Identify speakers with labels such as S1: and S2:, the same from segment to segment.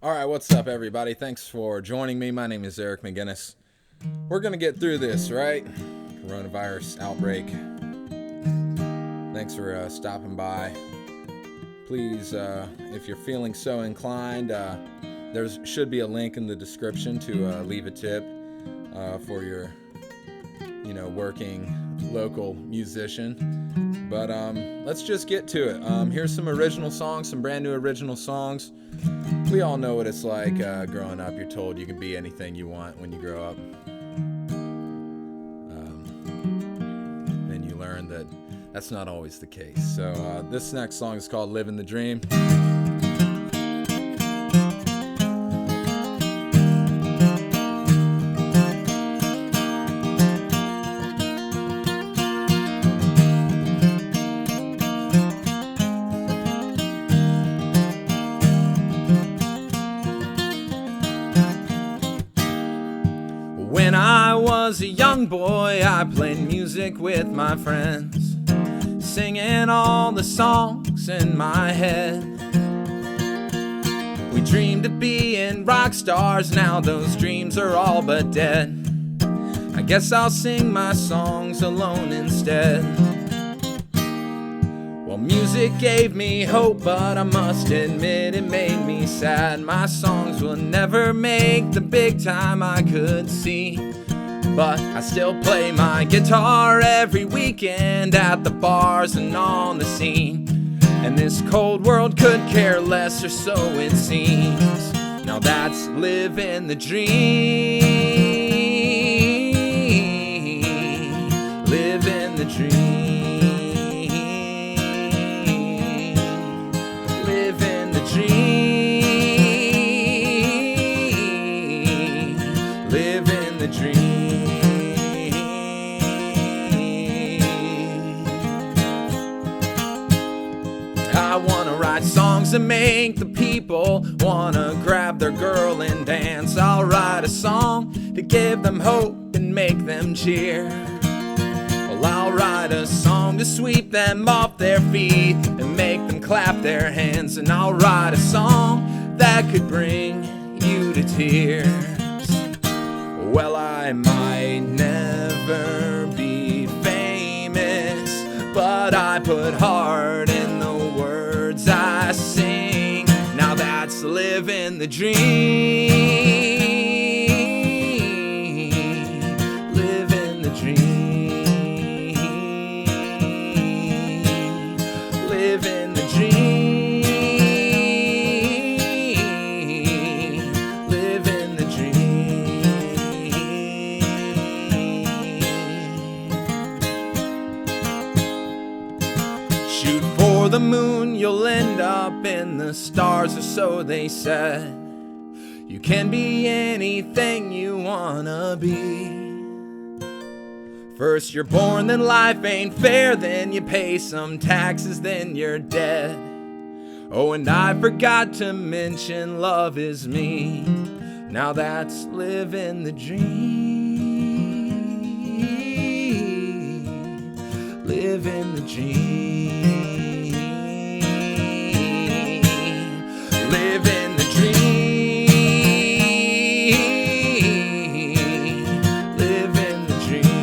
S1: All right, what's up, everybody? Thanks for joining me. My name is Eric McGuinness. We're going to get through this, right? Coronavirus outbreak. Thanks for stopping by. Please, if you're feeling so inclined, there should be a link in the description to leave a tip for your, working local musician. But let's just get to it. Here's some original songs, some brand new original songs. We all know what it's like growing up. You're told you can be anything you want when you grow up. Then you learn that that's not always the case. So this next song is called Living the Dream. When I was a young boy, I played music with my friends, singing all the songs in my head. We dreamed of being rock stars, now those dreams are all but dead. I guess I'll sing my songs alone instead. Well, music gave me hope, but I must admit it made me sad. My songs will never make the big time I could see, but I still play my guitar every weekend at the bars and on the scene. And this cold world could care less, or so it seems. Now that's living the dream. Living the dream. Living the dream. Living the dream. I wanna write songs that make the people wanna grab their girl and dance. I'll write a song to give them hope and make them cheer. Well, I'll write a song to sweep them off their feet and make them clap their hands. And I'll write a song that could bring you to tears. Well, I might never be famous, but I put heart in the words I sing. Now that's living the dream. Living the dream. Living the dream. Living the dream. Shoot for the moon, you'll end up in the stars, or so they said. You can be anything you wanna be. First you're born, then life ain't fair, then you pay some taxes, then you're dead. Oh, and I forgot to mention love is me. Now that's living the dream. Living the dream. Living the dream. Living the dream.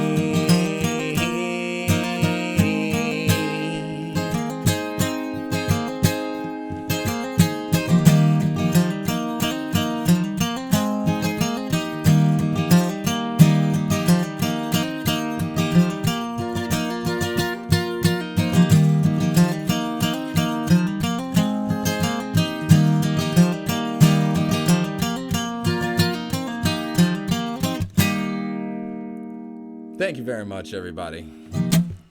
S1: Thank you very much, everybody.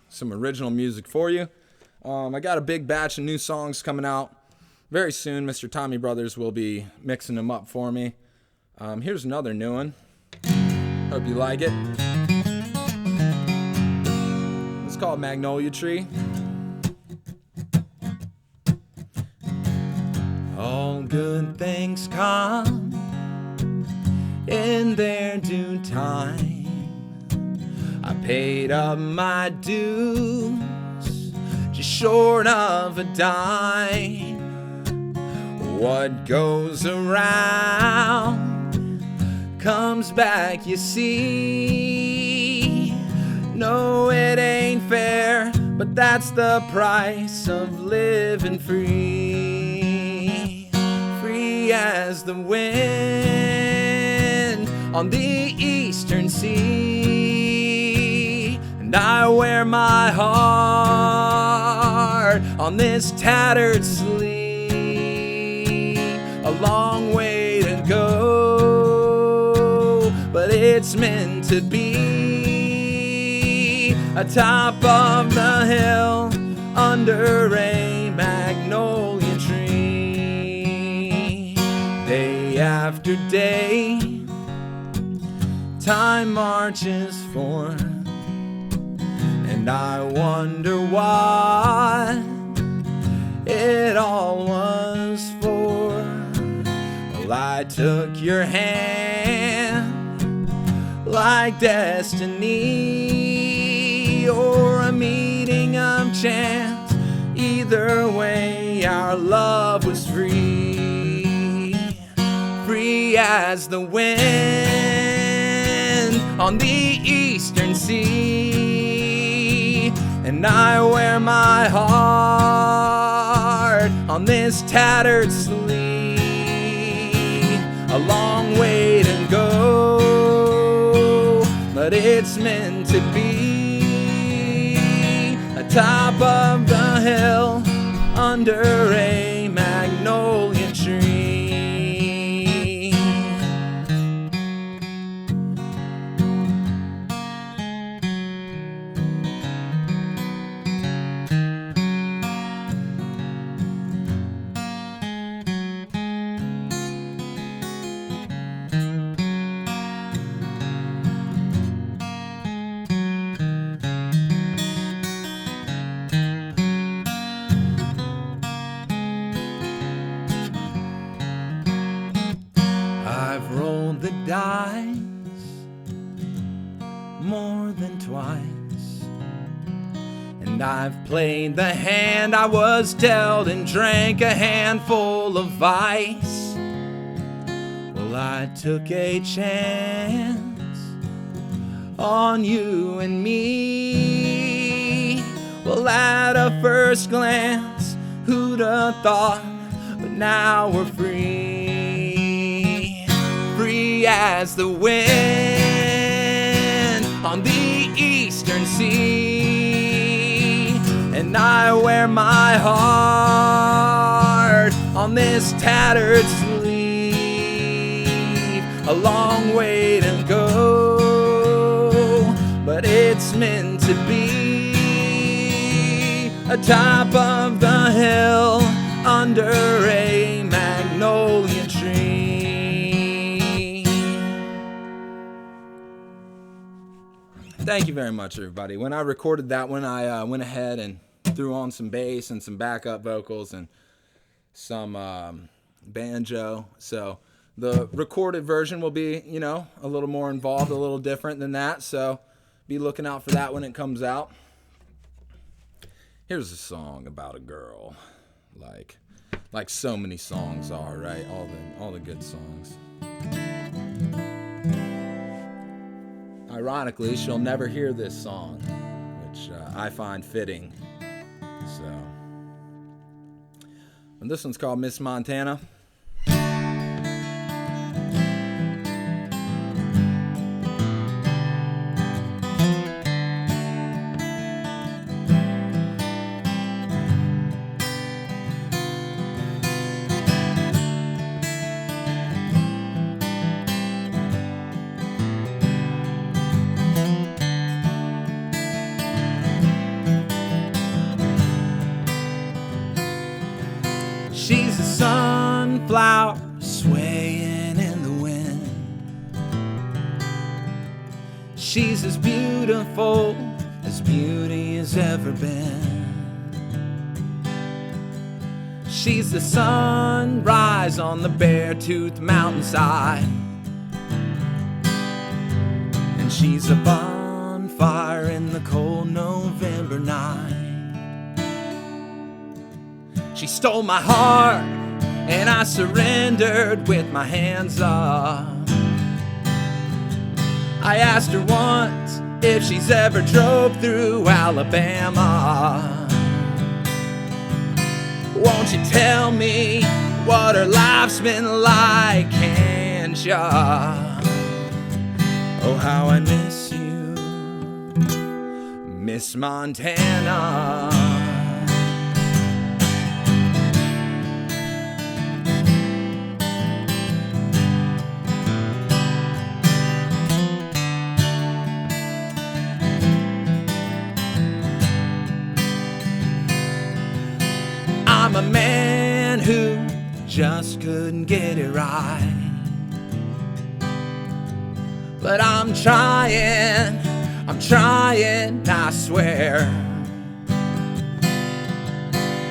S1: Some original music for you. I got a big batch of new songs coming out very soon. Mr. Tommy Brothers will be mixing them up for me. Here's another new one. Hope you like it. It's called Magnolia Tree. All good things come in their due time. I paid up my dues, just short of a dime. What goes around comes back, you see. No, it ain't fair, but that's the price of living free. Free as the wind on the eastern sea. And I wear my heart on this tattered sleeve. A long way to go, but it's meant to be. Atop of the hill, under a magnolia tree. Day after day, time marches forth, and I wonder what it all was for. Well, I took your hand like destiny, or a meeting of chance. Either way, our love was free. Free as the wind on the eastern sea. And I wear my heart on this tattered sleeve. A long way to go, but it's meant to be. Atop of the hill, under a magnolia tree. I've rolled the dice more than twice, and I've played the hand I was dealt and drank a handful of vice. Well, I took a chance on you and me. Well, at a first glance, who'd have thought, but now we're free. Free as the wind on the eastern sea. And I wear my heart on this tattered sleeve. A long way to go, but it's meant to be. Atop of the hill, under a magnolia tree. Thank you very much, everybody. When I recorded that one, I went ahead and threw on some bass and some backup vocals and some banjo. So the recorded version will be, a little more involved, a little different than that. So be looking out for that when it comes out. Here's a song about a girl, like so many songs are, right? All the good songs. Ironically, she'll never hear this song, which I find fitting. So, and this one's called Miss Montana. She's a sunflower swaying in the wind. She's as beautiful as beauty has ever been. She's the sunrise on the bare-toothed mountainside, and she's a bonfire in the cold November night. She stole my heart and I surrendered with my hands up. I asked her once if she's ever drove through Alabama. Won't you tell me what her life's been like, can't ya? Oh, how I miss you, Miss Montana. I'm a man who just couldn't get it right, but I'm trying, I swear.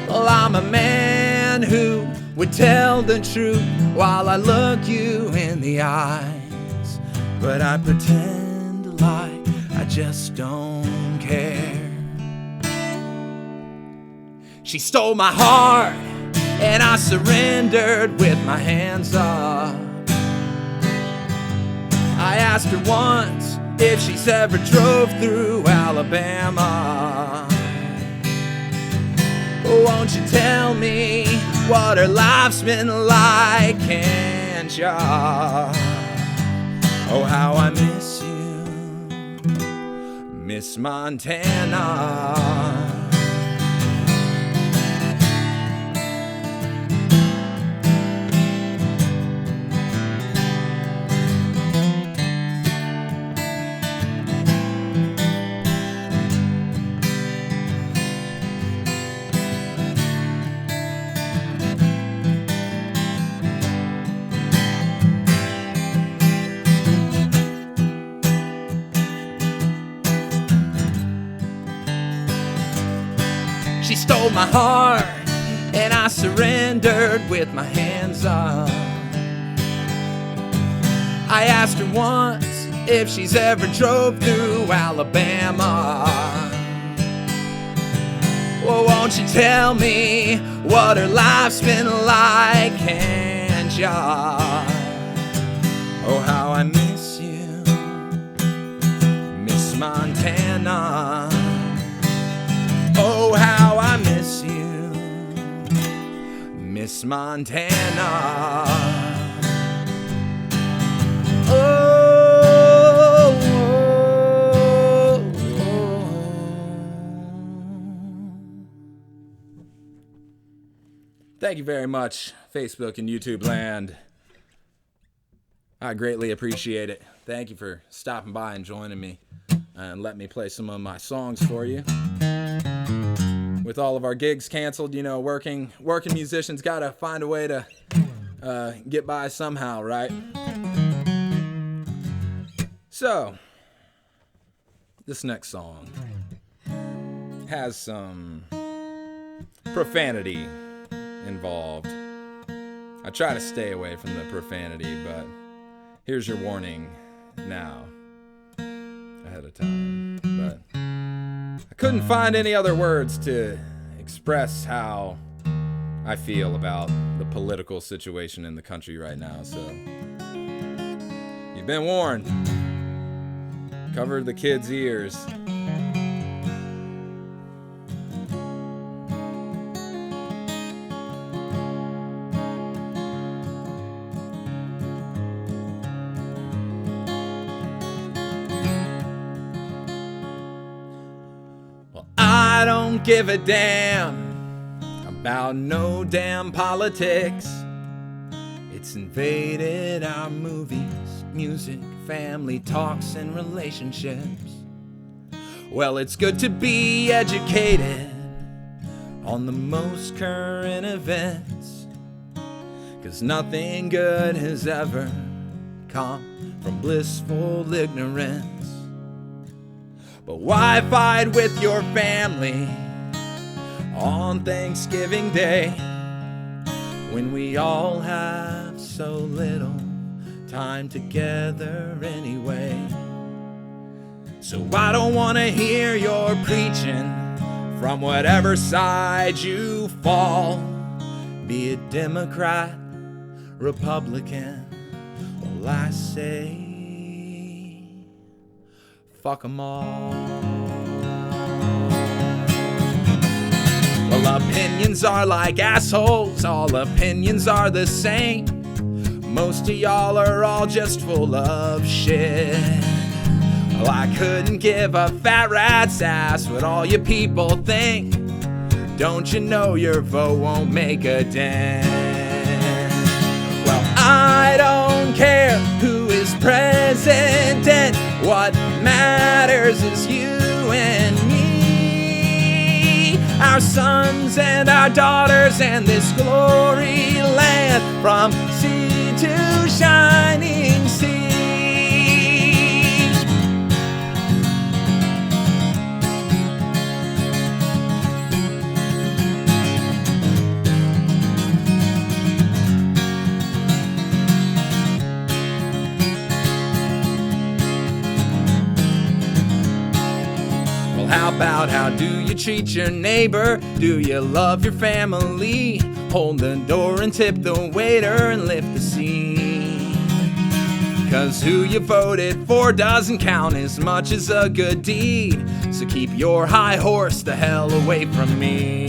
S1: Well, I'm a man who would tell the truth while I look you in the eyes, but I pretend like I just don't care. She stole my heart, and I surrendered with my hands up. I asked her once if she's ever drove through Alabama. Won't you tell me what her life's been like, can't ya? Oh, how I miss you, Miss Montana. She stole my heart, and I surrendered with my hands up. I asked her once if she's ever drove through Alabama. Well, won't you tell me what her life's been like, can't ya? Oh, how I miss you, Miss Montana. Oh, how I miss you, Miss Montana. Oh, oh, oh. Thank you very much, Facebook and YouTube land. I greatly appreciate it. Thank you for stopping by and joining me and let me play some of my songs for you. With all of our gigs canceled, you know, working musicians gotta find a way to get by somehow, right? So, this next song has some profanity involved. I try to stay away from the profanity, but here's your warning now, ahead of time. But I couldn't find any other words to express how I feel about the political situation in the country right now, so you've been warned. Cover the kids' ears. I don't give a damn about no damn politics. It's invaded our movies, music, family talks, and relationships. Well, it's good to be educated on the most current events, 'cause nothing good has ever come from blissful ignorance. But why fight with your family on Thanksgiving Day when we all have so little time together anyway? So I don't want to hear your preaching from whatever side you fall, Be it Democrat, Republican, well, I say, fuck 'em all. Well, opinions are like assholes, all opinions are the same. Most of y'all are all just full of shit. Well, I couldn't give a fat rat's ass what all you people think. Don't you know your vote won't make a dent? Well, I don't care who is president. What matters is you and me, our sons and our daughters, and this glory land from sea to shining sea. How about how do you treat your neighbor? Do you love your family? Hold the door and tip the waiter and lift the seat. 'Cause who you voted for doesn't count as much as a good deed. So keep your high horse the hell away from me.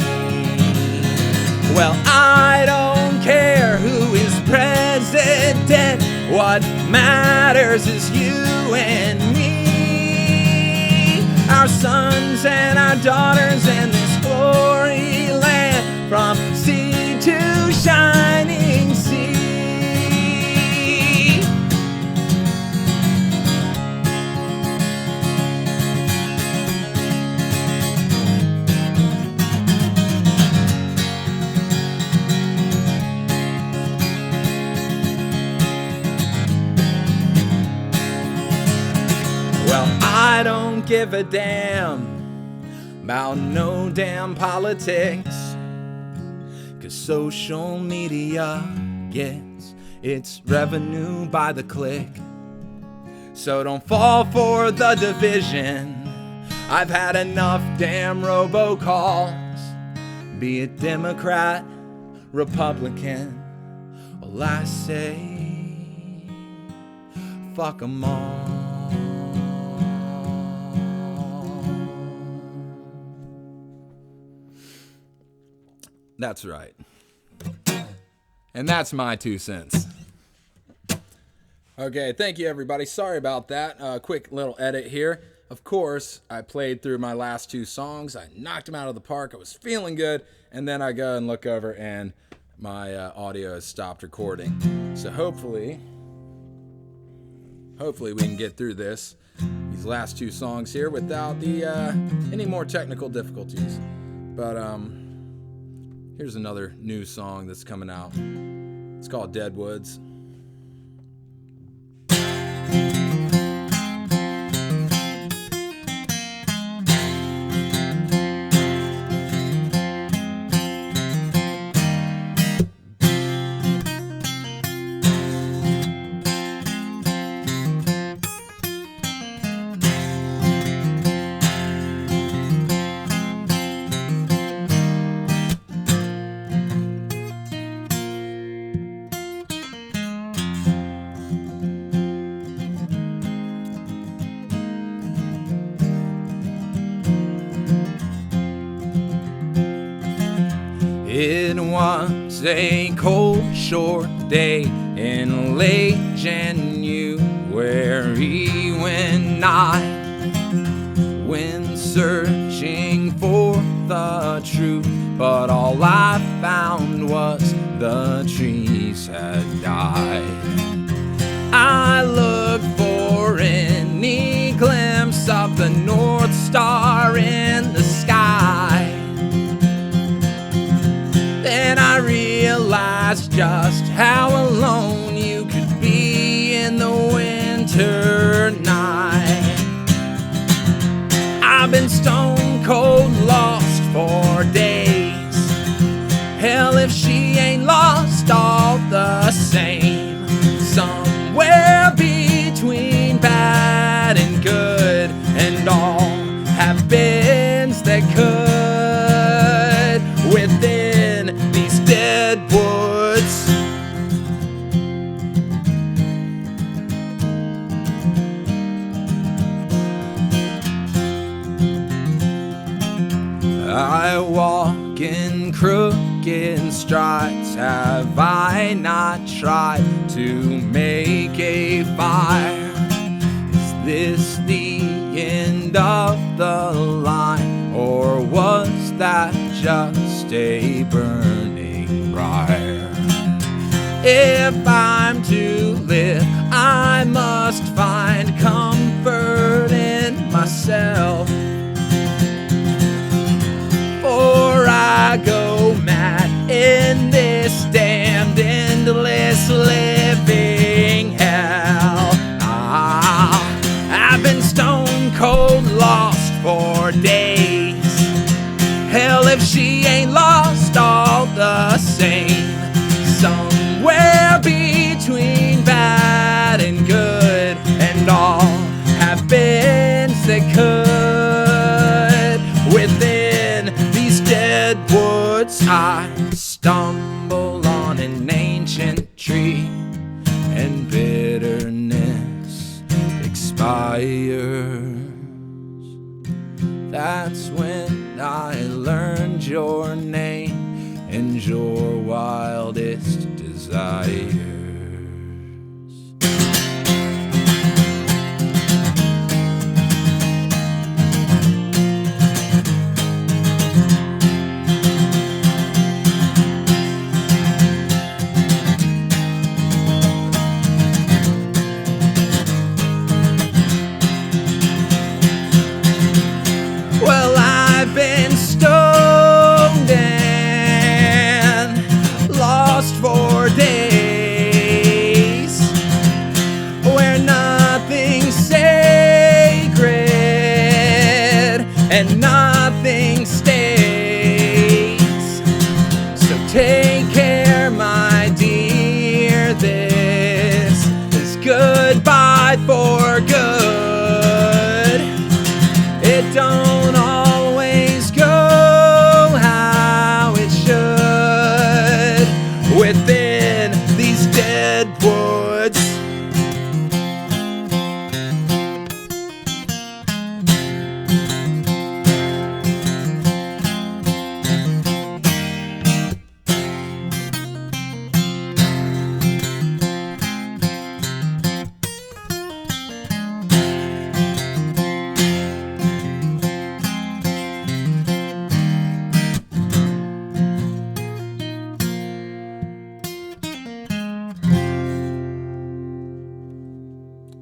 S1: Well, I don't care who is president. What matters is you and me, our sons and our daughters, and this glory land from sea to shining sea. Well, I don't give a damn about no damn politics, 'cause social media gets its revenue by the click. So don't fall for the division. I've had enough damn robocalls. Be it Democrat, Republican, well, I say, fuck 'em all. That's right. And that's my 2 cents. Okay, thank you everybody. Sorry about that. Quick little edit here. Of course, I played through my last 2 songs. I knocked them out of the park. I was feeling good. And then I go and look over and my audio has stopped recording. So hopefully we can get through these last 2 songs here without any more technical difficulties. But here's another new song that's coming out. It's called Deadwoods. It was a cold, short day in late January when I went searching for the truth, but all I found was the trees had died. I looked for any glimpse of the North Star in the sky. Then I realized just how alone you could be in the winter night. I've been stone cold lost for days. Hell, if she ain't lost all the same. Somewhere between bad and good, and all have beens that could within these dead woods. walk in crooked strides? Have I not tried to make a fire? Is this the end of the line, or was that just a burning briar? If I'm to live, I must find comfort in myself, or I go mad in this damned endless living hell. I've been stone cold lost for days. Hell, if she ain't lost all the same. Somewhere between bad and good, and all have been that could. Within these dead woods I stumble on an ancient tree, and bitterness expires. That's when I learned your name and your wildest desires. Well, I've been stoned and lost for days, where nothing's sacred and nothing stays. So take care, my dear, this is goodbye for good. It don't always go how it should within these dead woods.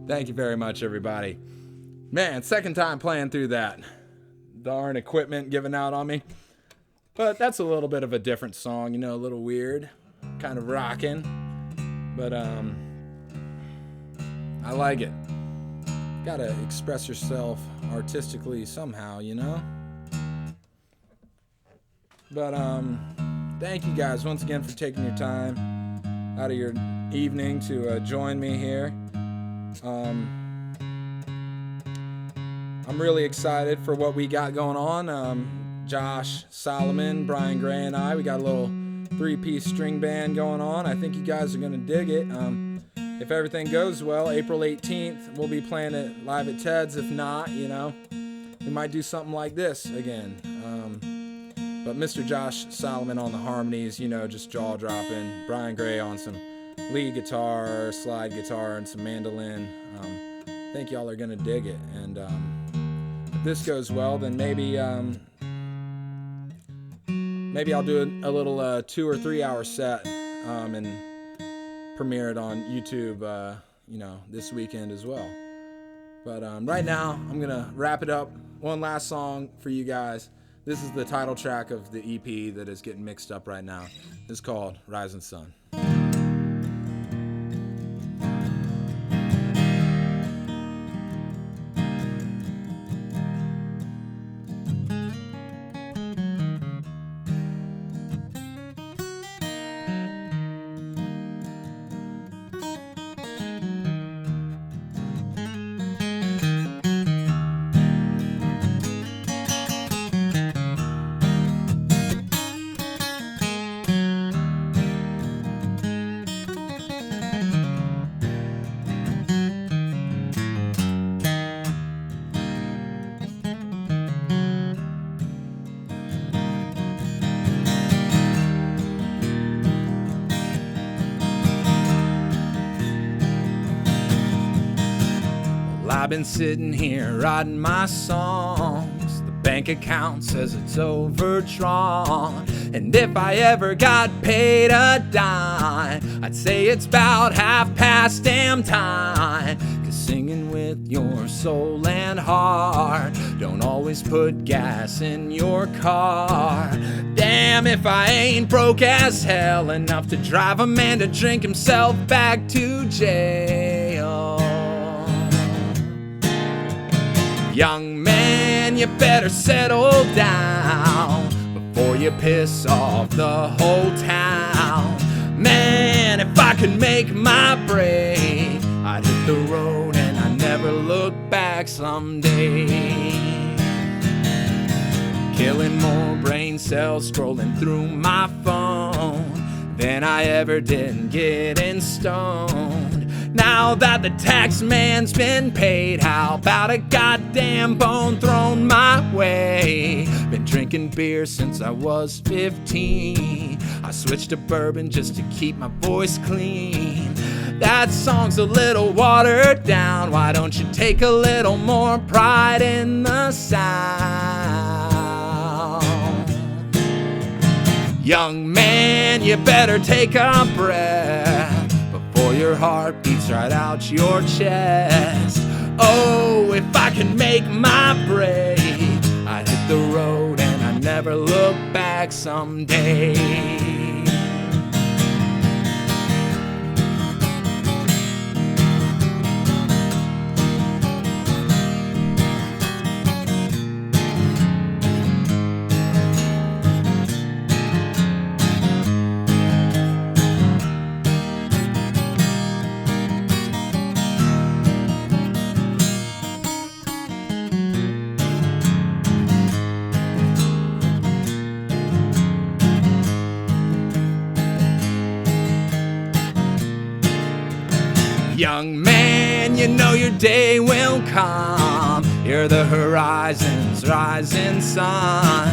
S1: Thank you very much, everybody. Man, second time playing through that. Darn equipment giving out on me. But that's a little bit of a different song, you know, a little weird, kind of rocking. But I like it. Gotta express yourself artistically somehow, you know? But thank you guys once again for taking your time out of your evening to join me here. I'm really excited for what we got going on. Josh Solomon, Brian Gray, and we got a little 3-piece string band going on. I think you guys are going to dig it. If everything goes well, April 18th, we'll be playing it live at Ted's. If not, you know, we might do something like this again. But Mr. Josh Solomon on the harmonies, you know, just jaw-dropping. Brian Gray on some lead guitar, slide guitar, and some mandolin. I think y'all are gonna dig it, and if this goes well, then maybe I'll do a little 2 or 3 hour set and premiere it on YouTube, you know, this weekend as well. But right now, I'm gonna wrap it up. One last song for you guys. This is the title track of the EP that is getting mixed up right now. It's called Rising Sun. I've been sitting here writing my songs. The bank account says it's overdrawn. And if I ever got paid a dime, I'd say it's about half past damn time. 'Cause singing with your soul and heart don't always put gas in your car. Damn if I ain't broke as hell enough to drive a man to drink himself back to jail. Young man, you better settle down before you piss off the whole town. Man, if I could make my break, I'd hit the road and I'd never look back someday. Killing more brain cells scrolling through my phone than I ever did getting stoned. Now that the tax man's been paid, how about a goddamn bone thrown my way? Been drinking beer since I was 15. I switched to bourbon just to keep my voice clean. That song's a little watered down. Why don't you take a little more pride in the sound? Young man, you better take a breath before your heart beats right out your chest. Oh, if I can make my break, I'd hit the road and I'd never look back someday. Young man, you know your day will come. You're the horizon's rising sun.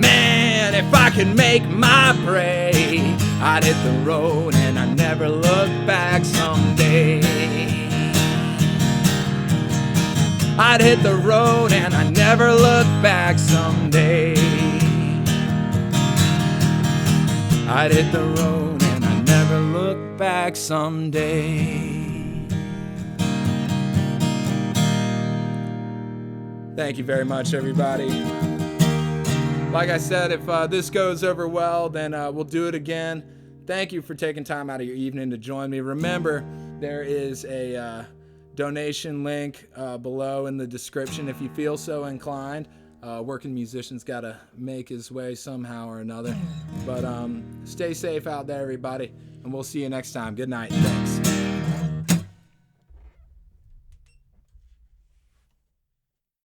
S1: Man, if I could make my break, I'd hit the road and I'd never look back someday. I'd hit the road and I'd never look back someday. I'd hit the road and I'd never look back someday. Thank you very much, everybody. Like I said, if this goes over well, then we'll do it again. Thank you for taking time out of your evening to join me. Remember, there is a donation link below in the description if you feel so inclined. Working musician's got to make his way somehow or another. But stay safe out there, everybody, and we'll see you next time. Good night. Thanks.